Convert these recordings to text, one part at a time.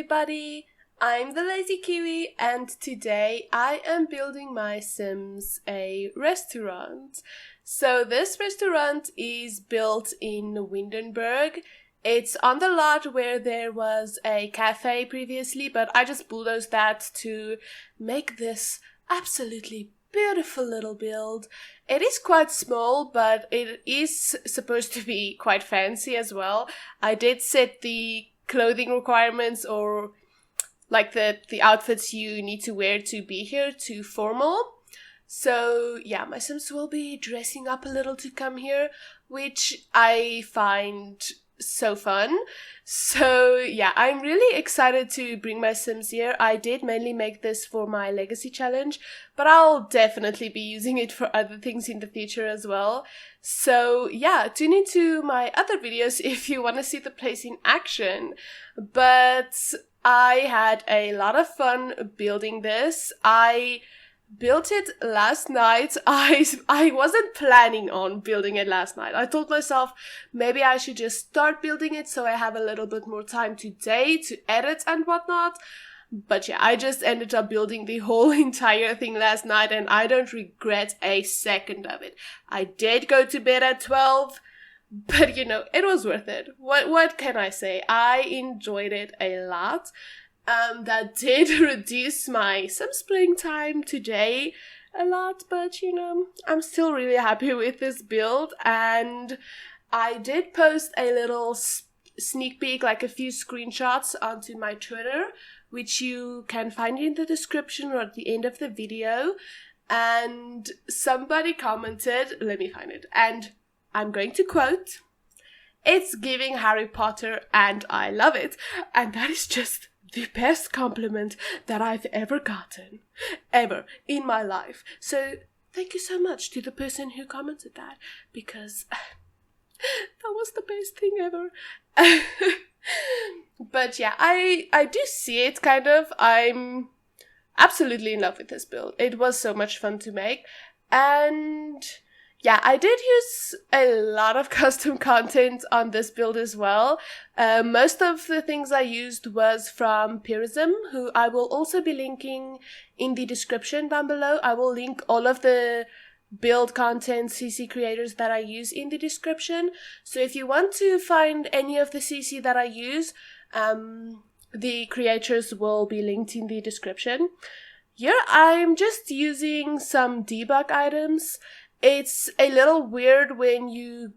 everybody! I'm the Lazy Kiwi, and today I am building my Sims a restaurant. So this restaurant is built in Windenburg. It's on the lot where there was a cafe previously, but I just bulldozed that to make this absolutely beautiful little build. It is quite small, but it is supposed to be quite fancy as well. I did set the clothing requirements, or like the outfits you need to wear to be here, to formal. So yeah, my Sims will be dressing up a little to come here, which I find so fun. So yeah, I'm really excited to bring my Sims here. I did mainly make this for my legacy challenge, but I'll definitely be using it for other things in the future as well. So yeah, tune into my other videos if you want to see the place in action. But I had a lot of fun building this. I built it last night. I wasn't planning on building it last night. I told myself maybe I should just start building it so I have a little bit more time today to edit and whatnot. But yeah, I just ended up building the whole entire thing last night, and I don't regret a second of it. I did go to bed at 12, but you know, it was worth it. What can I say? I enjoyed it a lot. That did reduce my Sims playing time today a lot, but you know, I'm still really happy with this build. And I did post a little sneak peek, like a few screenshots onto my Twitter, which you can find in the description or at the end of the video. And somebody commented, let me find it, and I'm going to quote, "It's giving Harry Potter and I love it." And that is just the best compliment that I've ever gotten, ever, in my life. So thank you so much to the person who commented that, because that was the best thing ever. But yeah, I do see it, kind of. I'm absolutely in love with this build. It was so much fun to make. And yeah, I did use a lot of custom content on this build as well. Most of the things I used was from Purism, who I will also be linking in the description down below. I will link all of the build content CC creators that I use in the description. So if you want to find any of the CC that I use, the creators will be linked in the description. Here I'm just using some debug items. It's a little weird when you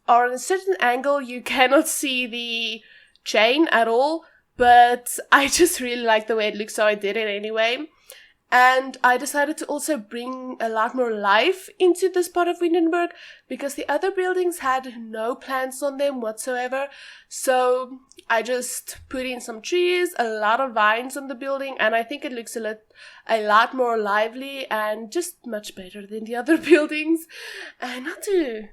are on a certain angle, you cannot see the chain at all, but I just really like the way it looks, so I did it anyway. And I decided to also bring a lot more life into this part of Windenburg, because the other buildings had no plants on them whatsoever. So I just put in some trees, a lot of vines on the building, and I think it looks a lot more lively and just much better than the other buildings. And not to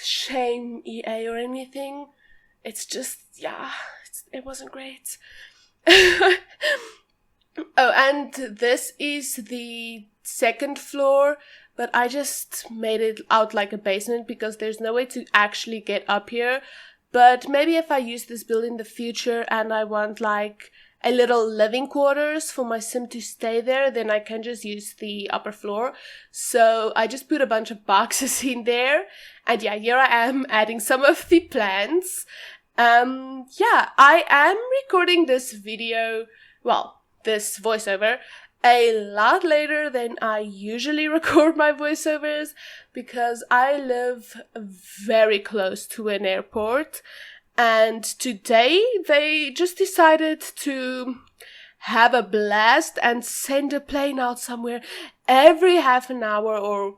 shame EA or anything, it's just, yeah, it wasn't great. Oh, and this is the second floor, but I just made it out like a basement because there's no way to actually get up here. But maybe if I use this build in the future and I want like a little living quarters for my Sim to stay there, then I can just use the upper floor. So I just put a bunch of boxes in there. And yeah, here I am adding some of the plants. Yeah, I am recording this video, well, this voiceover a lot later than I usually record my voiceovers, because I live very close to an airport, and today they just decided to have a blast and send a plane out somewhere every half an hour, or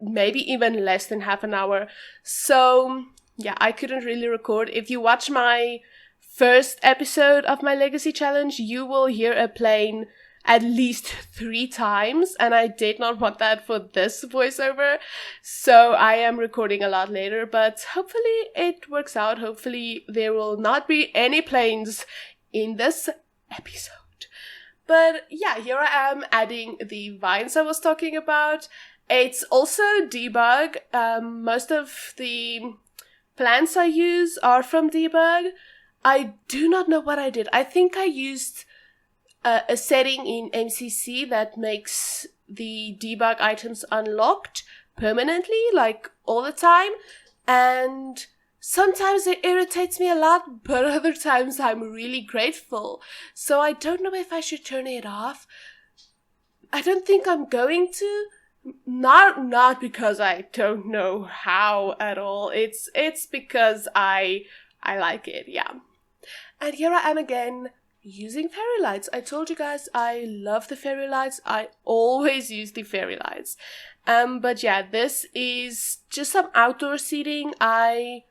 maybe even less than half an hour. So yeah, I couldn't really record. If you watch my first episode of my legacy challenge, you will hear a plane at least 3 times, and I did not want that for this voiceover, so I am recording a lot later, but hopefully it works out. Hopefully there will not be any planes in this episode. But yeah, here I am adding the vines I was talking about. It's also debug. Most of the plants I use are from debug. I do not know what I did. I think I used a setting in MCC that makes the debug items unlocked permanently, like all the time. And sometimes it irritates me a lot, but other times I'm really grateful. So I don't know if I should turn it off. I don't think I'm going to. Not because I don't know how at all. It's because I like it, yeah. And here I am again using fairy lights. I told you guys I love the fairy lights. I always use the fairy lights. But yeah, this is just some outdoor seating. I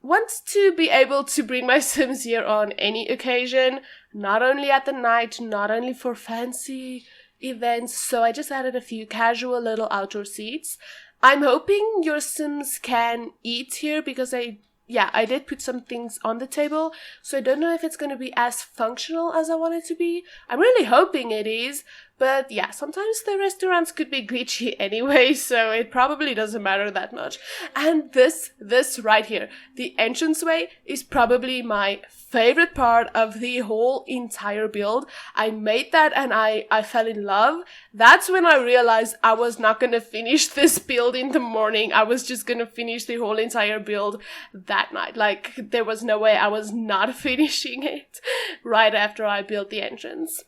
want to be able to bring my Sims here on any occasion, not only at the night, not only for fancy events. So I just added a few casual little outdoor seats. I'm hoping your Sims can eat here because I did put some things on the table, so I don't know if it's going to be as functional as I want it to be. I'm really hoping it is, but yeah, sometimes the restaurants could be glitchy anyway, so it probably doesn't matter that much. And this right here, the entranceway, is probably my favorite part of the whole entire build. I made that and I fell in love. That's when I realized I was not going to finish this build in the morning. I was just going to finish the whole entire build that night. Like, there was no way I was not finishing it right after I built the entrance.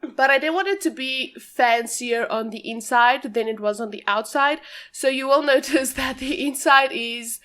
But I did want it to be fancier on the inside than it was on the outside. So you will notice that the inside is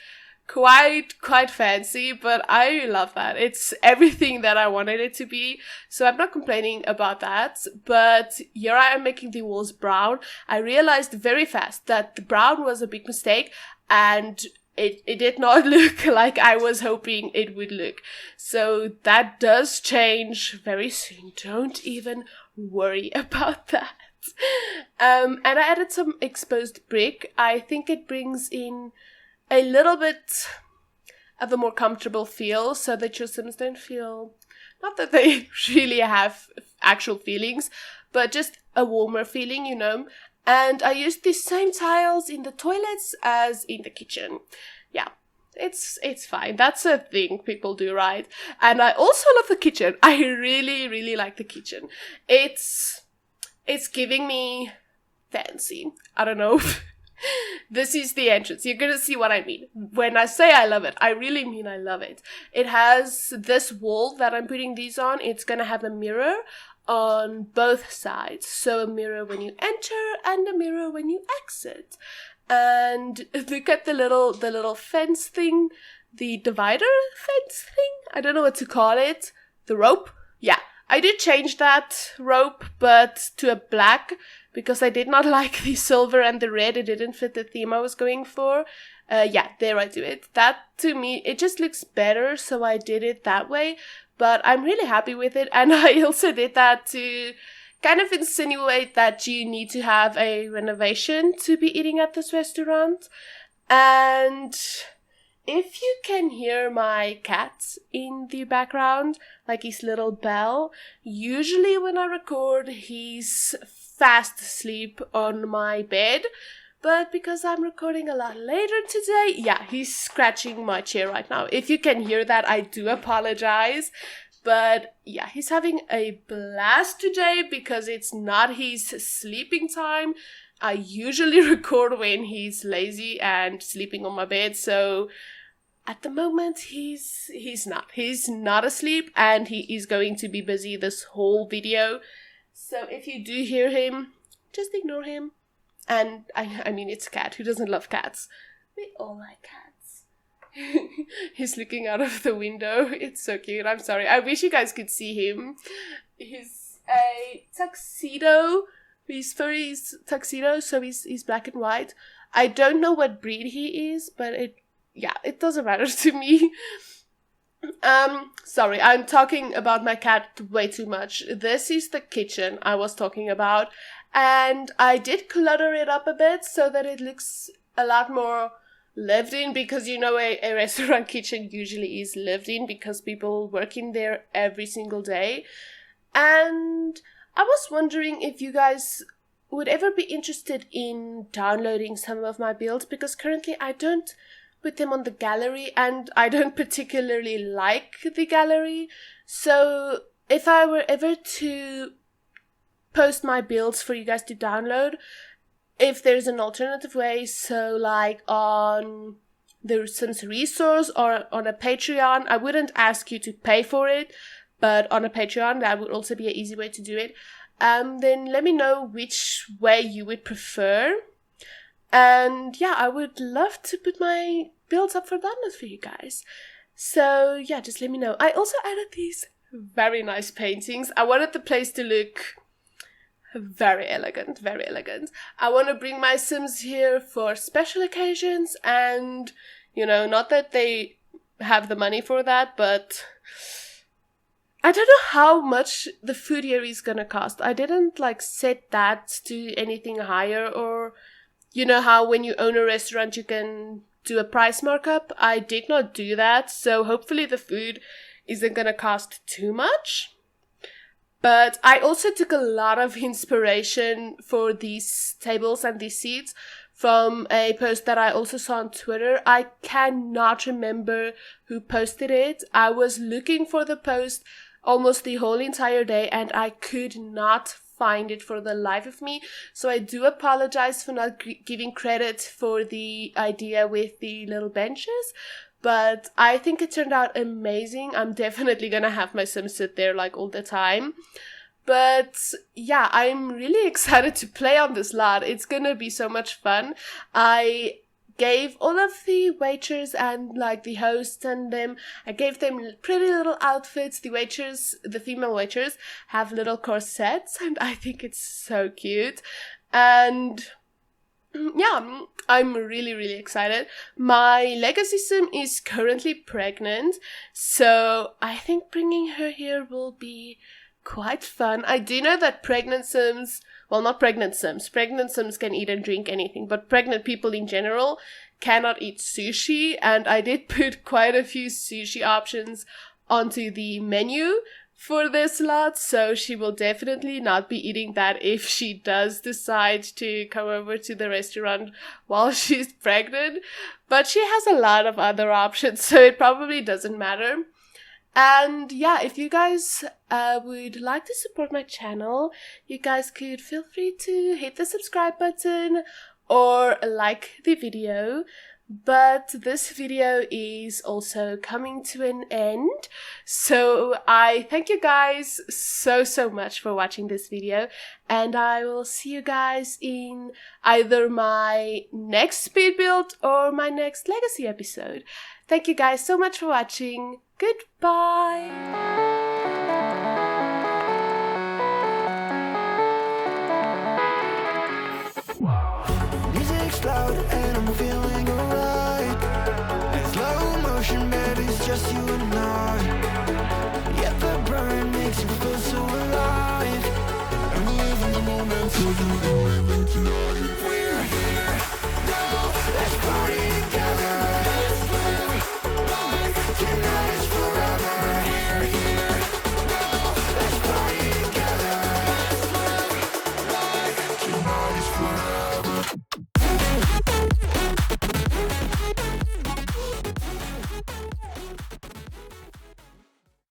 quite fancy, but I love that. It's everything that I wanted it to be, so I'm not complaining about that. But here I am making the walls brown. I realized very fast that the brown was a big mistake, and it did not look like I was hoping it would look. So that does change very soon. Don't even worry about that. And I added some exposed brick. I think it brings in a little bit of a more comfortable feel so that your Sims don't feel, not that they really have actual feelings, but just a warmer feeling, you know. And I used the same tiles in the toilets as in the kitchen. Yeah, it's fine. That's a thing people do, right? And I also love the kitchen. I really like the kitchen. It's giving me fancy. I don't know. This is the entrance. You're gonna see what I mean. When I say I love it, I really mean I love it. It has this wall that I'm putting these on. It's gonna have a mirror on both sides. So a mirror when you enter and a mirror when you exit. And look at the little fence thing, the divider fence thing? I don't know what to call it. The rope? Yeah, I did change that rope, but to a black, because I did not like the silver and the red. It didn't fit the theme I was going for. Yeah, there I do it. That, to me, it just looks better, so I did it that way. But I'm really happy with it, and I also did that to kind of insinuate that you need to have a renovation to be eating at this restaurant. And if you can hear my cat in the background, like his little bell, usually when I record, he's fast asleep on my bed. But because I'm recording a lot later today, yeah, he's scratching my chair right now. If you can hear that, I do apologize. But yeah, he's having a blast today because it's not his sleeping time. I usually record when he's lazy and sleeping on my bed. So at the moment, he's not asleep, and he is going to be busy this whole video. So if you do hear him, just ignore him. And I mean, it's a cat. Who doesn't love cats? We all like cats. He's looking out of the window. It's so cute. I'm sorry. I wish you guys could see him. He's a tuxedo. He's furry tuxedo, so he's black and white. I don't know what breed he is, but it doesn't matter to me. Sorry, I'm talking about my cat way too much. This is the kitchen I was talking about, and I did clutter it up a bit so that it looks a lot more lived in, because you know a restaurant kitchen usually is lived in because people work in there every single day. And I was wondering if you guys would ever be interested in downloading some of my builds, because currently I don't put them on the gallery, and I don't particularly like the gallery. So if I were ever to post my builds for you guys to download, if there's an alternative way, so like on the Sims resource or on a Patreon, I wouldn't ask you to pay for it, but on a Patreon, that would also be an easy way to do it. Then let me know which way you would prefer. And yeah, I would love to put my builds up for download for you guys. So yeah, just let me know. I also added these very nice paintings. I wanted the place to look very elegant, very elegant. I want to bring my Sims here for special occasions, and you know, not that they have the money for that, but I don't know how much the food here is gonna cost. I didn't like set that to anything higher, or you know how when you own a restaurant you can do a price markup. I did not do that, so hopefully the food isn't gonna cost too much. But I also took a lot of inspiration for these tables and these seats from a post that I also saw on Twitter. I cannot remember who posted it. I was looking for the post almost the whole entire day, and I could not find it for the life of me. So I do apologize for not giving credit for the idea with the little benches, but I think it turned out amazing. I'm definitely gonna have my Sims sit there like all the time. But yeah, I'm really excited to play on this lot. It's gonna be so much fun. I gave all of the waiters and like the hosts and them, I gave them pretty little outfits. The waiters, the female waiters, have little corsets, and I think it's so cute. And yeah, I'm really excited. My legacy Sim is currently pregnant, so I think bringing her here will be quite fun. I do know that pregnant Sims, well, not pregnant Sims can eat and drink anything, but pregnant people in general cannot eat sushi, and I did put quite a few sushi options onto the menu for this lot, so she will definitely not be eating that if she does decide to come over to the restaurant while she's pregnant. But she has a lot of other options, so it probably doesn't matter. And yeah, if you guys would like to support my channel, you guys could feel free to hit the subscribe button or like the video. But this video is also coming to an end, so I thank you guys so much for watching this video, and I will see you guys in either my next speed build or my next legacy episode. Thank you guys so much for watching. Goodbye! Music's loud and I'm feeling alright. In slow motion, baby, it's just you and I. Yet the burn makes you feel so alive. I'm living the moment till you leave me tonight.